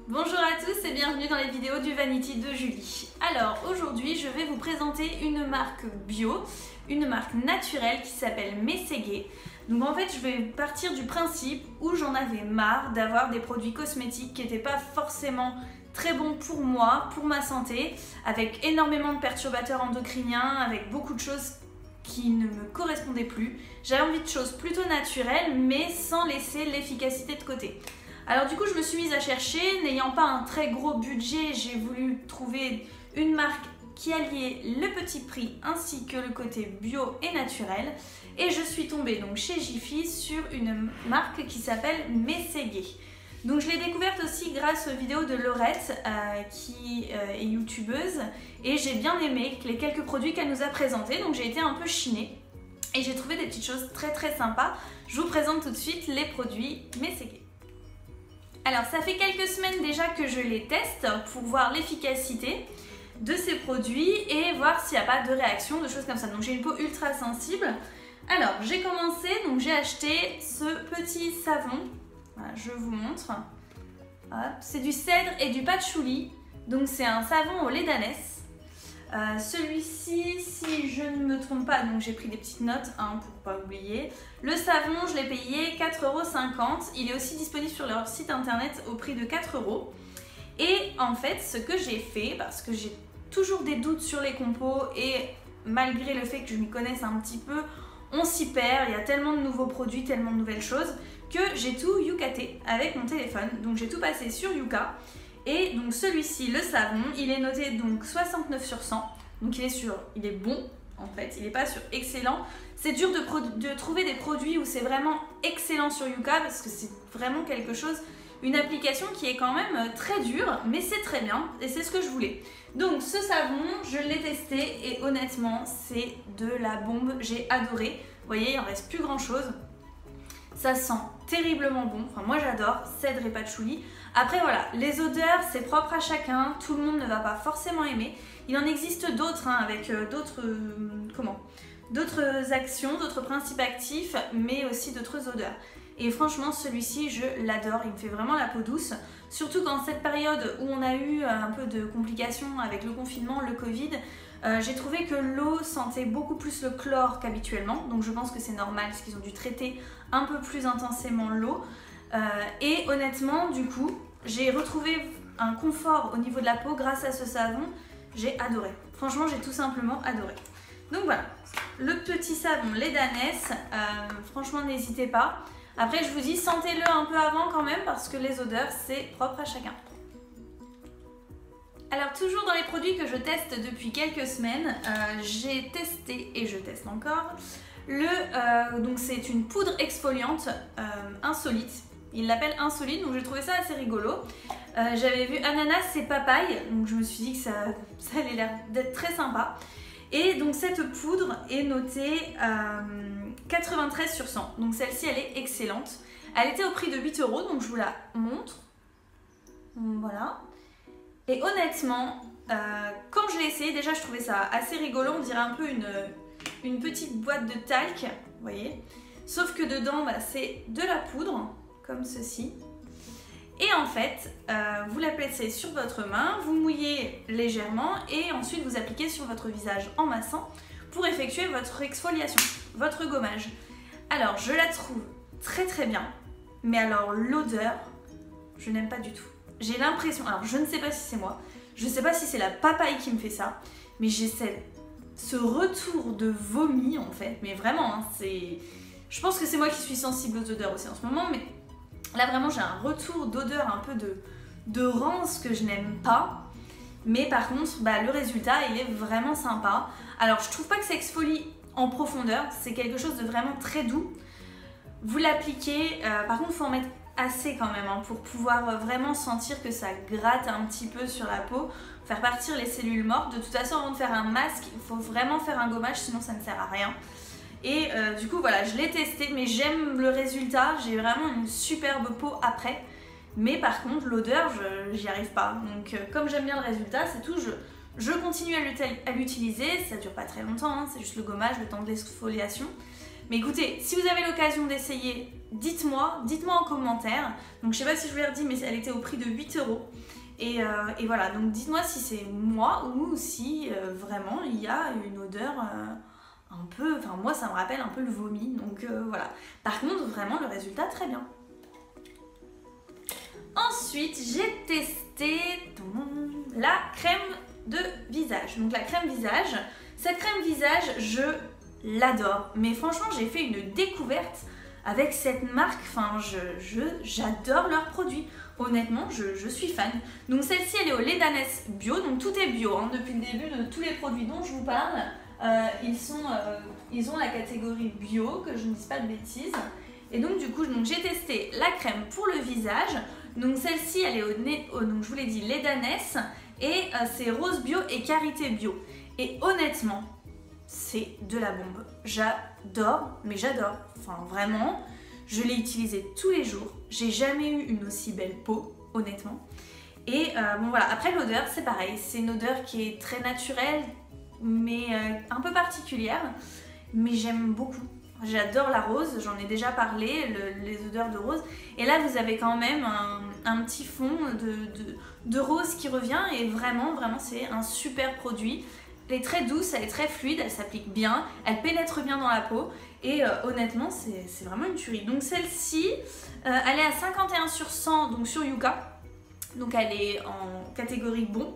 Bonjour à tous et bienvenue dans les vidéos du Vanity de Julie. Alors aujourd'hui je vais vous présenter une marque bio, une marque naturelle qui s'appelle Mességué. Donc en fait je vais partir du principe où j'en avais marre d'avoir des produits cosmétiques qui n'étaient pas forcément très bons pour moi, pour ma santé, avec énormément de perturbateurs endocriniens, avec beaucoup de choses qui ne me correspondaient plus. J'avais envie de choses plutôt naturelles mais sans laisser l'efficacité de côté. Alors du coup je me suis mise à chercher, n'ayant pas un très gros budget, j'ai voulu trouver une marque qui alliait le petit prix ainsi que le côté bio et naturel. Et je suis tombée donc chez Jiffy sur une marque qui s'appelle Mességué. Donc je l'ai découverte aussi grâce aux vidéos de Laurette qui est youtubeuse et j'ai bien aimé les quelques produits qu'elle nous a présentés, donc j'ai été un peu chinée et j'ai trouvé des petites choses très sympas. Je vous présente tout de suite les produits Mességué. Alors ça fait quelques semaines déjà que je les teste pour voir l'efficacité de ces produits et voir s'il n'y a pas de réaction, de choses comme ça. Donc j'ai une peau ultra sensible. Alors j'ai commencé, donc j'ai acheté ce petit savon. Voilà, je vous montre. C'est du cèdre et du patchouli. Donc c'est un savon au lait d'ânesse. Celui-ci, si je ne me trompe pas, donc j'ai pris des petites notes pour pas oublier. Le savon, je l'ai payé 4,50 €. Il est aussi disponible sur leur site internet au prix de 4 €. Et en fait, ce que j'ai fait, parce que j'ai toujours des doutes sur les compos et malgré le fait que je m'y connaisse un petit peu, on s'y perd, il y a tellement de nouveaux produits, tellement de nouvelles choses, que j'ai tout yucaté avec mon téléphone. Donc j'ai tout passé sur Yuka. Et donc celui-ci, le savon, il est noté donc 69 sur 100. Donc il est bon en fait, il n'est pas sur excellent. C'est dur de trouver des produits où c'est vraiment excellent sur Yuka parce que c'est vraiment quelque chose, une application qui est quand même très dure, mais c'est très bien et c'est ce que je voulais. Donc ce savon, je l'ai testé et honnêtement, c'est de la bombe, j'ai adoré. Vous voyez, il n'en reste plus grand chose. Ça sent terriblement bon, enfin moi j'adore, cèdre et patchouli. Après voilà, les odeurs c'est propre à chacun, tout le monde ne va pas forcément aimer. Il en existe d'autres avec d'autres actions, d'autres principes actifs, mais aussi d'autres odeurs. Et franchement celui-ci je l'adore, il me fait vraiment la peau douce. Surtout qu'en cette période où on a eu un peu de complications avec le confinement, le Covid, j'ai trouvé que l'eau sentait beaucoup plus le chlore qu'habituellement, donc je pense que c'est normal parce qu'ils ont dû traiter un peu plus intensément l'eau. Et honnêtement, du coup, j'ai retrouvé un confort au niveau de la peau grâce à ce savon. J'ai adoré. Franchement, j'ai tout simplement adoré. Donc voilà, le petit savon lait d'ânesse, franchement n'hésitez pas. Après, je vous dis, sentez-le un peu avant quand même parce que les odeurs, c'est propre à chacun. Alors toujours dans les produits que je teste depuis quelques semaines, j'ai testé et je teste encore donc c'est une poudre exfoliante insolite. Il l'appelle insolite, donc j'ai trouvé ça assez rigolo. J'avais vu ananas et papaye, donc je me suis dit que ça allait l'air d'être très sympa. Et donc cette poudre est notée 93 sur 100, donc celle-ci elle est excellente. Elle était au prix de 8 €, donc je vous la montre. Voilà. Et honnêtement, quand je l'ai essayé, déjà je trouvais ça assez rigolo, on dirait un peu une petite boîte de talc, vous voyez. Sauf que dedans, c'est de la poudre, comme ceci. Et en fait, vous la placez sur votre main, vous mouillez légèrement et ensuite vous appliquez sur votre visage en massant pour effectuer votre exfoliation, votre gommage. Alors, je la trouve très bien, mais alors l'odeur, je n'aime pas du tout. J'ai l'impression, alors je ne sais pas si c'est moi, je ne sais pas si c'est la papaye qui me fait ça, mais j'ai ce retour de vomi en fait, mais vraiment, je pense que c'est moi qui suis sensible aux odeurs aussi en ce moment, mais là vraiment j'ai un retour d'odeur un peu de rance que je n'aime pas, mais par contre le résultat il est vraiment sympa. Alors je trouve pas que ça exfolie en profondeur, c'est quelque chose de vraiment très doux. Vous l'appliquez, par contre il faut en mettre assez quand même pour pouvoir vraiment sentir que ça gratte un petit peu sur la peau, faire partir les cellules mortes. De toute façon avant de faire un masque il faut vraiment faire un gommage, sinon ça ne sert à rien. Et du coup voilà, je l'ai testé mais j'aime le résultat, j'ai vraiment une superbe peau après, mais par contre l'odeur j'y arrive pas. Donc comme j'aime bien le résultat, c'est tout, je continue à l'utiliser. Ça dure pas très longtemps, c'est juste le gommage, le temps de l'exfoliation. Mais écoutez, si vous avez l'occasion d'essayer, dites-moi en commentaire. Donc je sais pas si je vous l'ai redit, mais elle était au prix de 8 €. Et voilà, donc dites-moi si c'est moi ou si vraiment il y a une odeur un peu... Enfin moi ça me rappelle un peu le vomi, donc voilà. Par contre vraiment le résultat très bien. Ensuite j'ai testé la crème de visage. Donc la crème visage, cette crème visage je l'adore. Mais franchement j'ai fait une découverte avec cette marque, enfin j'adore leurs produits. Honnêtement, je suis fan. Donc celle-ci, elle est au lait d'ânesse bio. Donc tout est bio, hein, depuis le début de tous les produits dont je vous parle. Ils ont la catégorie bio, que je ne dise pas de bêtises. Et donc du coup, j'ai testé la crème pour le visage. Donc celle-ci, elle est donc je vous l'ai dit, lait d'ânesse. Et c'est rose bio et karité bio. Et honnêtement, c'est de la bombe. J'adore, mais j'adore. Enfin vraiment... Je l'ai utilisé tous les jours, j'ai jamais eu une aussi belle peau, honnêtement. Et bon voilà, après l'odeur c'est pareil, c'est une odeur qui est très naturelle, mais un peu particulière, mais j'aime beaucoup. J'adore la rose, j'en ai déjà parlé, les odeurs de rose. Et là vous avez quand même un petit fond de rose qui revient et vraiment c'est un super produit. Elle est très douce, elle est très fluide, elle s'applique bien, elle pénètre bien dans la peau et honnêtement c'est vraiment une tuerie. Donc celle-ci, elle est à 51 sur 100 donc sur Yuka, donc elle est en catégorie bon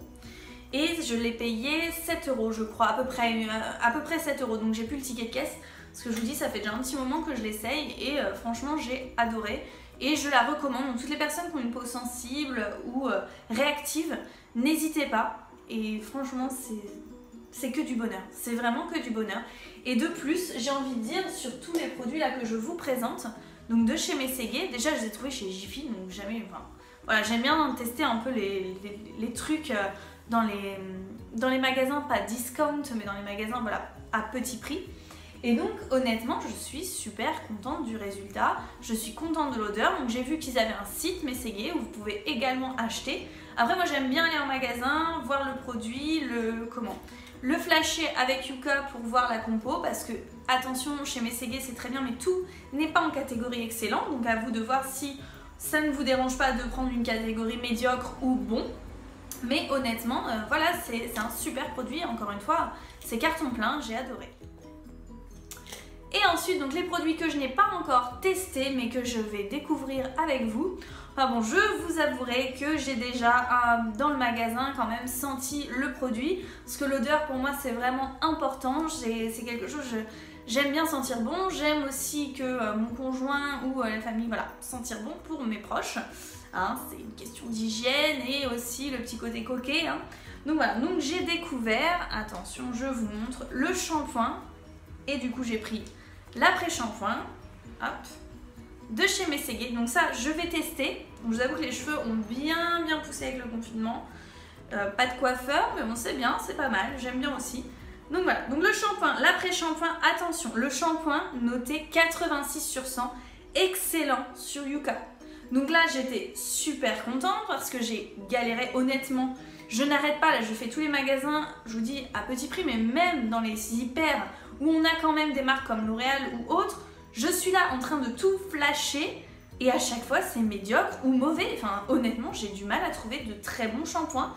et je l'ai payée 7 € je crois, à peu près 7 €, donc j'ai plus le ticket de caisse parce que je vous dis ça fait déjà un petit moment que je l'essaye et franchement j'ai adoré et je la recommande. Donc toutes les personnes qui ont une peau sensible ou réactive, n'hésitez pas et franchement c'est que du bonheur, c'est vraiment que du bonheur. Et de plus, j'ai envie de dire, sur tous les produits là que je vous présente, donc de chez Messeguet, déjà je les ai trouvés chez Jiffy, donc voilà, j'aime bien tester un peu les trucs dans les magasins, pas discount, mais dans les magasins voilà, à petit prix. Et donc honnêtement, je suis super contente du résultat, je suis contente de l'odeur. Donc j'ai vu qu'ils avaient un site Messeguet où vous pouvez également acheter. Après moi j'aime bien aller en magasin, voir le produit, le flasher avec Yuka pour voir la compo parce que, attention, chez Messeguet c'est très bien mais tout n'est pas en catégorie excellent, donc à vous de voir si ça ne vous dérange pas de prendre une catégorie médiocre ou bon. Mais honnêtement, voilà, c'est un super produit, encore une fois, c'est carton plein, j'ai adoré. Et ensuite, donc les produits que je n'ai pas encore testés mais que je vais découvrir avec vous. Enfin bon, je vous avouerai que j'ai déjà dans le magasin quand même senti le produit parce que l'odeur pour moi c'est vraiment important, c'est quelque chose, j'aime bien sentir bon, j'aime aussi que mon conjoint ou la famille, voilà, sentir bon pour mes proches. Hein, c'est une question d'hygiène et aussi le petit côté coquet. Hein. Donc voilà, donc j'ai découvert, attention je vous montre, le shampoing et du coup j'ai pris l'après-shampoing, hop, de chez Messeguet. Donc ça je vais tester. Donc, je vous avoue que les cheveux ont bien poussé avec le confinement. Pas de coiffeur mais bon c'est bien, c'est pas mal, j'aime bien aussi. Donc voilà, donc le shampoing, l'après-shampoing, attention, le shampoing noté 86 sur 100, excellent sur Yuka. Donc là j'étais super contente parce que j'ai galéré honnêtement. Je n'arrête pas, là je fais tous les magasins, je vous dis à petit prix, mais même dans les hyper où on a quand même des marques comme L'Oréal ou autres, je suis là en train de tout flasher et à chaque fois c'est médiocre ou mauvais. Enfin honnêtement j'ai du mal à trouver de très bons shampoings.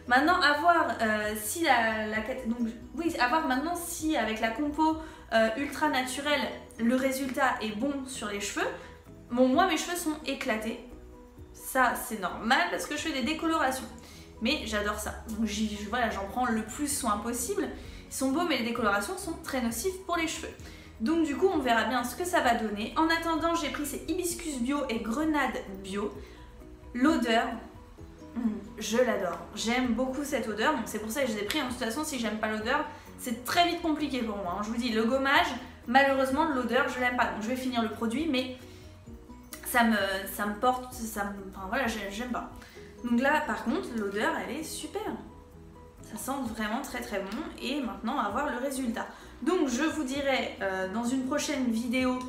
Maintenant à voir si voir maintenant si avec la compo ultra naturelle le résultat est bon sur les cheveux. Bon, moi mes cheveux sont éclatés, ça c'est normal parce que je fais des décolorations. Mais j'adore ça, donc voilà, j'en prends le plus soin possible. Ils sont beaux mais les décolorations sont très nocives pour les cheveux. Donc du coup on verra bien ce que ça va donner. En attendant j'ai pris ces hibiscus bio et grenade bio. L'odeur, je l'adore. J'aime beaucoup cette odeur, donc c'est pour ça que je les ai pris. De toute façon si j'aime pas l'odeur, c'est très vite compliqué pour moi. Je vous dis, le gommage, malheureusement l'odeur je l'aime pas. Donc je vais finir le produit mais ça me porte, enfin voilà, j'aime pas. Donc là par contre l'odeur elle est super. Ça sent vraiment très bon et maintenant on va voir le résultat. Donc je vous dirai dans une prochaine vidéo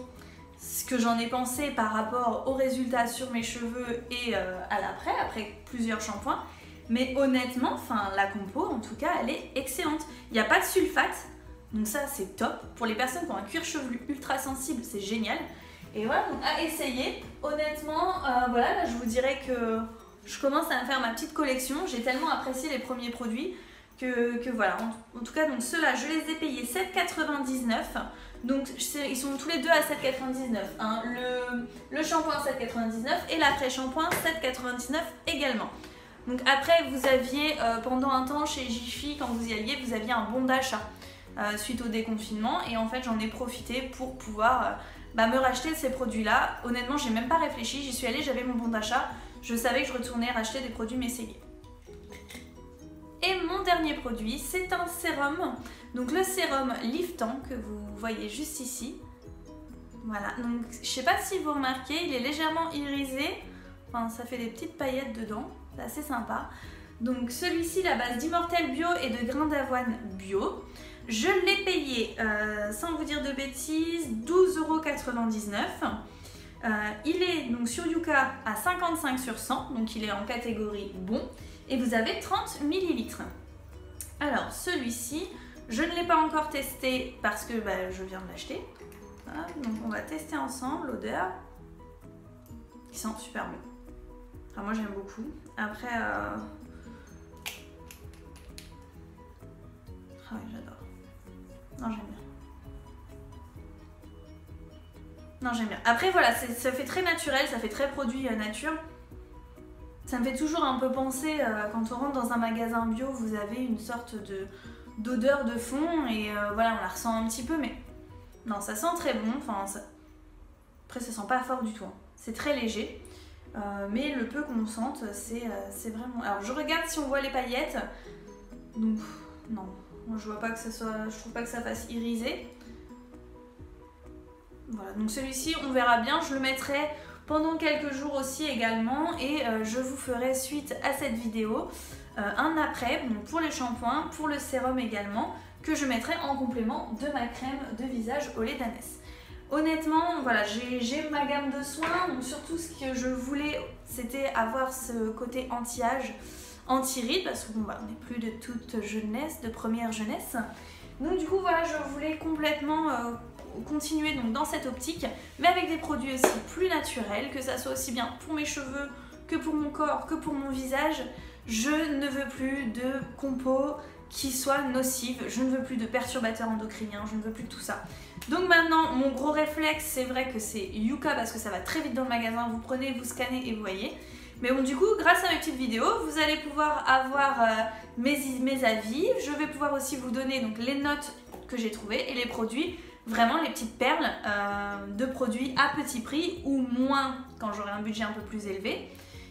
ce que j'en ai pensé par rapport au résultat sur mes cheveux et à l'après, après plusieurs shampoings. Mais honnêtement, la compo en tout cas elle est excellente. Il n'y a pas de sulfate, Donc ça c'est top. Pour les personnes qui ont un cuir chevelu ultra sensible, c'est génial. Et voilà, donc à essayer. Honnêtement, voilà, là, je vous dirais que je commence à me faire ma petite collection. J'ai tellement apprécié les premiers produits que voilà. En tout cas, donc ceux-là, je les ai payés 7,99 €. Donc ils sont tous les deux à 7,99 €. Hein. Le shampoing 7,99 € et l'après-shampoing 7,99 € également. Donc après, vous aviez pendant un temps chez Jiffy, quand vous y alliez, vous aviez un bon d'achat suite au déconfinement. Et en fait, j'en ai profité pour pouvoir me racheter ces produits-là. Honnêtement, j'ai même pas réfléchi. J'y suis allée, j'avais mon bon d'achat. Je savais que je retournais racheter des produits Messeguer. Et mon dernier produit, c'est un sérum. Donc le sérum liftant que vous voyez juste ici. Voilà, donc je sais pas si vous remarquez, il est légèrement irisé. Enfin, ça fait des petites paillettes dedans. C'est assez sympa. Donc celui-ci, la base d'Immortel Bio et de grains d'avoine bio. Je l'ai payé, sans vous dire de bêtises, 12,99 €. Il est donc sur Yuka à 55 sur 100, donc il est en catégorie bon. Et vous avez 30 ml. Alors celui-ci, je ne l'ai pas encore testé parce que je viens de l'acheter. Voilà, donc on va tester ensemble l'odeur. Il sent super bon. Enfin, moi j'aime beaucoup. Après, ah oui, j'adore. Non, j'aime bien. Non, j'aime bien. Après, voilà, ça fait très naturel, ça fait très produit nature. Ça me fait toujours un peu penser, quand on rentre dans un magasin bio, vous avez une sorte d'odeur de fond et voilà, on la ressent un petit peu, mais non, ça sent très bon. Enfin, après, ça sent pas fort du tout. Hein. C'est très léger, mais le peu qu'on sente, c'est vraiment... Alors, je regarde si on voit les paillettes. Donc, non. Je vois pas que ça soit, je trouve pas que ça fasse iriser. Voilà, donc celui-ci, on verra bien. Je le mettrai pendant quelques jours aussi également et je vous ferai suite à cette vidéo un après, donc pour les shampoings, pour le sérum également, que je mettrai en complément de ma crème de visage au lait d'ânesse. Honnêtement, voilà, j'ai ma gamme de soins, donc surtout ce que je voulais, c'était avoir ce côté anti-âge, anti-rides, parce que bon, on n'est plus de toute jeunesse, de première jeunesse. Donc du coup, voilà, je voulais complètement continuer donc dans cette optique, mais avec des produits aussi plus naturels, que ça soit aussi bien pour mes cheveux, que pour mon corps, que pour mon visage. Je ne veux plus de compos qui soient nocives, je ne veux plus de perturbateurs endocriniens, je ne veux plus de tout ça. Donc maintenant, mon gros réflexe, c'est vrai que c'est Yuka parce que ça va très vite dans le magasin, vous prenez, vous scannez et vous voyez. Mais bon, du coup, grâce à mes petites vidéos, vous allez pouvoir avoir mes avis. Je vais pouvoir aussi vous donner donc les notes que j'ai trouvées et les produits, vraiment les petites perles de produits à petit prix ou moins quand j'aurai un budget un peu plus élevé.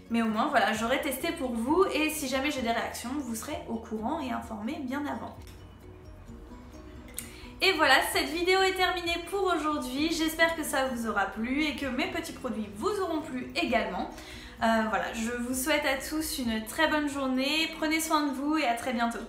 Mais au moins, voilà, j'aurai testé pour vous et si jamais j'ai des réactions, vous serez au courant et informé bien avant. Et voilà, cette vidéo est terminée pour aujourd'hui. J'espère que ça vous aura plu et que mes petits produits vous auront plu également. Voilà, je vous souhaite à tous une très bonne journée. Prenez soin de vous et à très bientôt.